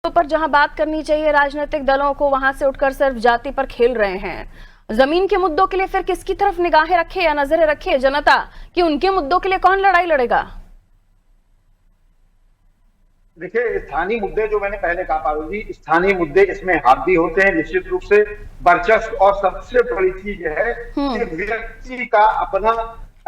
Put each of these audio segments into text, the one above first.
पर जहां बात करनी चाहिए राजनीतिक दलों को, वहां से उठकर सिर्फ जाति पर खेल रहे हैं। जमीन के मुद्दों के लिए फिर किसकी तरफ निगाहें रखे या नजरें रखे जनता कि उनके मुद्दों के लिए कौन लड़ाई लड़ेगा? देखिए, स्थानीय मुद्दे जो मैंने पहले कहा पारुल जी, स्थानीय मुद्दे इसमें हावी होते हैं निश्चित रूप से। वर्चस्व और सबसे बड़ी चीज है कि व्यक्ति का अपना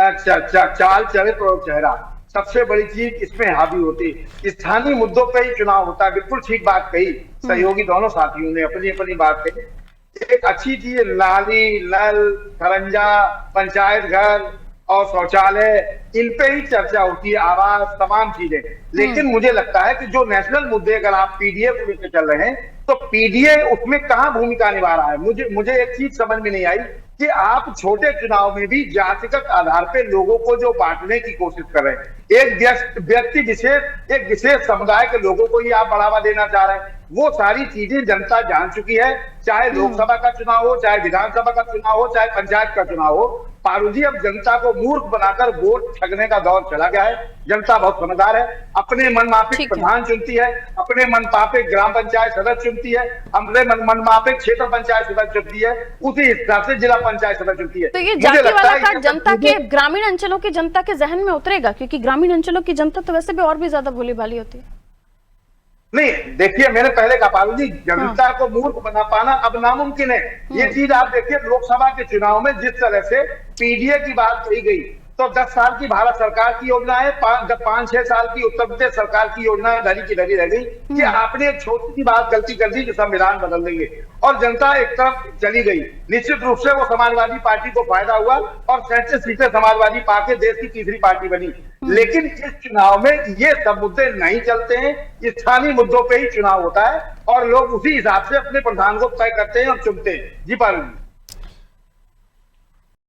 चाल चरित्र और चेहरा, सबसे बड़ी चीज इसमें हावी होती है। स्थानीय मुद्दों पे ही चुनाव होता है। बिल्कुल ठीक बात कही सहयोगी दोनों साथियों ने, अपनी अपनी बात कही। एक अच्छी चीज नाली, नल, खरंजा, पंचायत घर और शौचालय, इन पे ही चर्चा होती है, आवास, तमाम चीजें। लेकिन मुझे लगता है कि जो नेशनल मुद्दे अगर आप पीडीए को लेकर चल रहे हैं, तो पीडीए उसमें कहां भूमिका निभा रहा है। मुझे एक चीज समझ में नहीं आई कि आप छोटे चुनाव में भी जातिगत आधार पे लोगों को जो बांटने की कोशिश कर रहे हैं, एक व्यक्ति विशेष, एक विशेष समुदाय के लोगों को ही आप बढ़ावा देना चाह रहे हैं। वो सारी चीजें जनता जान चुकी है, चाहे लोकसभा का चुनाव हो, चाहे विधानसभा का चुनाव हो, चाहे पंचायत का चुनाव हो। पारुल जी, अब जनता को मूर्ख बनाकर वोट ठगने का दौर चला गया है। जनता बहुत समझदार है, अपने मनमाफिक प्रधान चुनती है, अपने मनमाफिक ग्राम पंचायत सदस्य चुनती है, अपने मनमाफिक क्षेत्र पंचायत सदस्य चुनती है, उसी हिसाब से जिला पंचायत सदस्य चुनती है। तो ये जाति वाला कार्ड जनता के, ग्रामीण अंचलों की जनता के जहन में उतरेगा? क्योंकि ग्रामीण अंचलों की जनता तो वैसे भी और भी ज्यादा भोली भाली होती है। नहीं, देखिए, मैंने पहले कहा पारुल जी, जनता को मूर्ख बना पाना अब नामुमकिन है। ये चीज आप देखिए, लोकसभा के चुनाव में जिस तरह से पीडीए की बात कही गई, तो 10 साल की भारत सरकार की योजना है, 5-6 साल की उत्तर प्रदेश सरकार की योजना धरी की धरी रह गई कि आपने एक छोटी सी बात गलती कर दी कि संविधान बदल देंगे, और जनता एक तरफ चली गई। निश्चित रूप से वो समाजवादी पार्टी को फायदा हुआ और 37 सीटें समाजवादी पार्टी देश की तीसरी पार्टी बनी। लेकिन इस चुनाव में ये सब मुद्दे नहीं चलते हैं, स्थानीय मुद्दों पे ही चुनाव होता है और लोग उसी हिसाब से अपने प्रधान को तय करते हैं और चुनते हैं। जी पारुल जी।